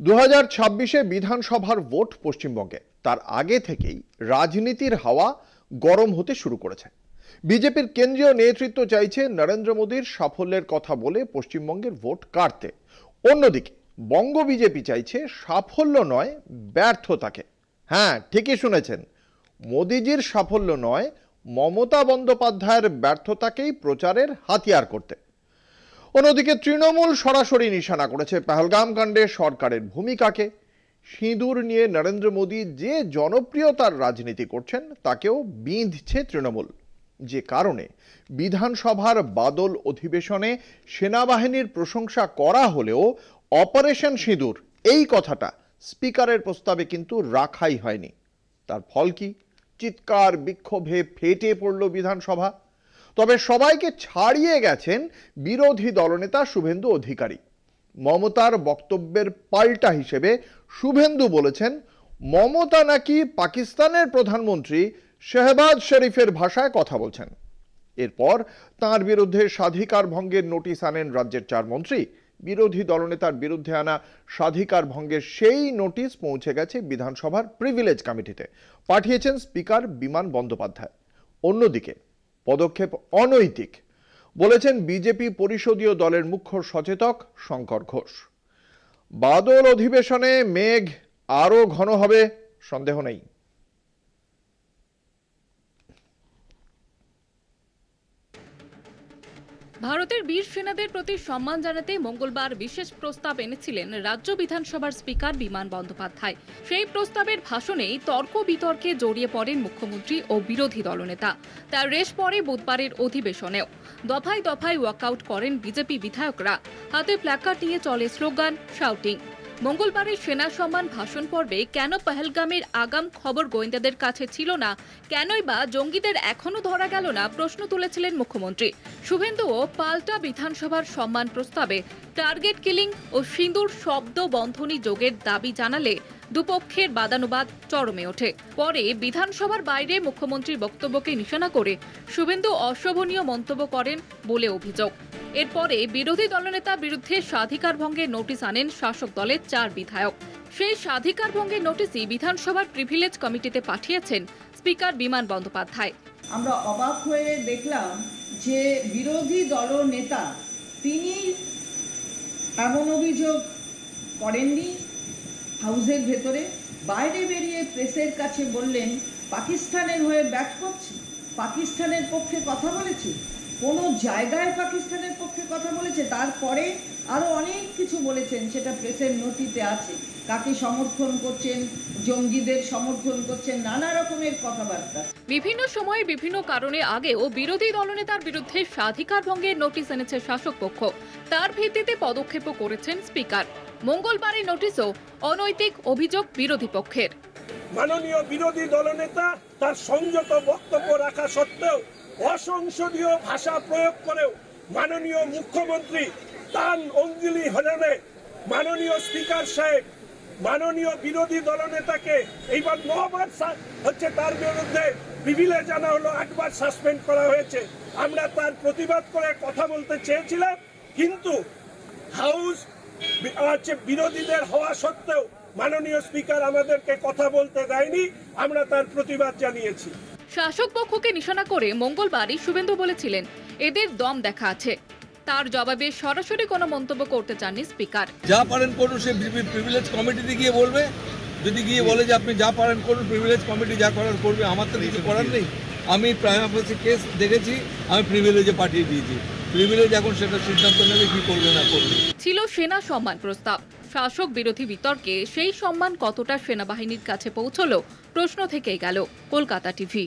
2026-এ বিধানসভার ভোট পশ্চিমবঙ্গে। তার আগে থেকেই রাজনীতির হাওয়া গরম হতে শুরু করেছে। বিজেপির কেন্দ্রীয় নেতৃত্ব চাইছে নরেন্দ্র মোদীর সাফল্যের কথা বলে পশ্চিমবঙ্গের ভোট কাটতে। অন্যদিকে বঙ্গ বিজেপি চাইছে সাফল্য নয়, ব্যর্থতাকে। হ্যাঁ, ঠিকই শুনেছেন, মোদীজির সাফল্য নয়, মমতা বন্দ্যোপাধ্যায়ের ব্যর্থতাকেই প্রচারের হাতিয়ার করতে। অন্যদিকে তৃণমূল সরাসরি নিশানা করেছে পহেলগাম কাণ্ডে সরকারের ভূমিকাকে। সিঁদুর নিয়ে নরেন্দ্র মোদী যে জনপ্রিয়তার রাজনীতি করছেন তাকেও বিঁধছে তৃণমূল, যে কারণে বিধানসভার বাদল অধিবেশনে সেনাবাহিনীর প্রশংসা করা হলেও অপারেশন সিঁদুর এই কথাটা স্পিকারের প্রস্তাবে কিন্তু রাখাই হয়নি। তার ফল কি? চিৎকার বিক্ষোভে ফেটে পড়ল বিধানসভা। তবে সবাইকে ছাড়িয়ে গেছেন বিরোধী দলনেতা শুভেন্দু অধিকারী। মমতার বক্তব্যের পাল্টা হিসেবে শুভেন্দু বলেছেন, মমতা নাকি পাকিস্তানের প্রধানমন্ত্রী শেহবাজ শরীফের ভাষায় কথা বলছেন। এরপর তাঁর বিরুদ্ধে স্বাধিকার ভঙ্গের নোটিশ আনেন রাজ্যের 4 মন্ত্রী। বিরোধী দলনেতার বিরুদ্ধে আনা স্বাধিকার ভঙ্গের সেই নোটিশ পৌঁছে গেছে বিধানসভার প্রিভিলেজ কমিটিতে, পাঠিয়েছেন স্পিকার বিমান বন্দ্যোপাধ্যায়। অন্যদিকে পদক্ষেপ অনৈতিক বলেছেন বিজেপি পরিষদীয় দলের মুখ্য সচেতক শঙ্কর ঘোষ। বাদল অধিবেশনে মেঘ আরো ঘন হবে সন্দেহ নেই। ভারতের বীর সেনাদের প্রতি সম্মান জানাতে মঙ্গলবার বিশেষ প্রস্তাব এনেছিলেন রাজ্য বিধানসভার স্পিকার বিমান বন্দ্যোপাধ্যায়। সেই প্রস্তাবের ভাষণেই তর্ক বিতর্কে জড়িয়ে পড়েন মুখ্যমন্ত্রী ও বিরোধী দলনেতা। তার রেশ পড়ে বুধবারের অধিবেশনেও। দফায় দফায় ওয়াকআউট করেন বিজেপি বিধায়করা। হাতে প্ল্যাকার্ড নিয়ে চলে স্লোগান, শাউটিং। মঙ্গলবারের সেনা সম্মান ভাষণ পর্বে কেন পহেলগামের আগাম খবর গোয়েন্দাদের কাছে ছিল না, কেনই বা জঙ্গিদের এখনো ধরা গেল না, প্রশ্ন তুলেছিলেন মুখ্যমন্ত্রী। শুভেন্দুও পাল্টা বিধানসভার সম্মান প্রস্তাবে টার্গেট কিলিং ও সিঁদুর শব্দ বন্ধনী যোগের দাবি জানালে দুপক্ষের বাদানুবাদ চরমে ওঠে। পরে বিধানসভার বাইরে মুখ্যমন্ত্রীর বক্তব্যকে নিশানা করে শুভেন্দু অশোভনীয় মন্তব্য করেন বলে অভিযোগ। এরপরে বিরোধী দলনেতার বিরুদ্ধে স্বাধিকার ভঙ্গের নোটিশ আনেন শাসক দলের 4 বিধায়ক। সেই স্বাধিকার ভঙ্গের নোটিশই বিধানসভার প্রিভিলেজ কমিটিতে পাঠিয়েছেন স্পিকার বিমান বন্দ্যোপাধ্যায়। আমরা অবাক হয়ে দেখলাম যে বিরোধী দলনেতা তিনি এমন অভিযোগ করেননি। হাউসের ভেতরে বাইরে বেরিয়ে প্রেসের কাছে বললেন পাকিস্তানের হয়ে ব্যাট করছে, পাকিস্তানের পক্ষে কথা বলেছে, কোনো জায়গায় পাকিস্তানের পক্ষে কথা বলেছে। তারপরে আরো অনেক কিছু বলেছেন, সেটা প্রেসের নথিতে আছে। কাকে সমর্থন করছেন, জঙ্গিদের সমর্থন করছেন, নানা রকমের কথাবার্তা। বিভিন্ন সময়ে বিভিন্ন কারণে আগেও বিরোধী দলনেতার বিরুদ্ধে স্বাধিকার ভঙ্গের নোটিশ এনেছে শাসক পক্ষ। তার ভিত্তিতে পদক্ষেপও করেছেন স্পিকার। মঙ্গলবারের নোটিশও অনৈতিক অভিযোগ বিরোধী পক্ষের। মাননীয় বিরোধী দলনেতা তার সংযত বক্তব্য রাখা সত্ত্বেও অসংসদীয় ভাষা প্রয়োগ করেও মাননীয় মুখ্যমন্ত্রী তার অঙ্গুলি হরণে মাননীয় স্পিকার সাহেব মাননীয় বিরোধী দলনেতাকে এইবার 9বার হচ্ছে তার বিরুদ্ধে প্রিভিলেজ আনা হলো, 8বার সাসপেন্ড করা হয়েছে। আমরা তার প্রতিবাদ করে কথা বলতে চেয়েছিলাম, কিন্তু হাউস হচ্ছে বিরোধীদের হওয়া সত্ত্বেও মাননীয় স্পিকার আমাদেরকে কথা বলতে দেয়নি। আমরা তার প্রতিবাদ জানিয়েছি। শাসক পক্ষকে নিশানা করে মঙ্গলবারই শুভেন্দু বলেছিলেন এদের দম দেখা আছে। তার জবাবে সরাসরি কোনো মন্তব্য করতে চাননি স্পিকার। যা পারেন করুন, সে প্রিভিলেজ কমিটিতে গিয়ে বলবে। যদি গিয়ে বলে যে আপনি যা পারেন করুন, প্রিভিলেজ কমিটি যা করার করবে, আমার তো কিছু করার নেই। আমি প্রাইম অফিসে কেস দেখেছি, আমি প্রিভিলেজে পাঠিয়ে দিয়েছি। প্রিভিলেজ এখন সেটা সিদ্ধান্ত নেবে কি করবে না করবে। ছিল সেনা সম্মান প্রস্তাব। শাসক বিরোধী বিতর্কে সেই সম্মান কতটা সেনাবাহিনীর কাছে পৌঁছলো প্রশ্ন থেকেই গেল। কলকাতা টিভি।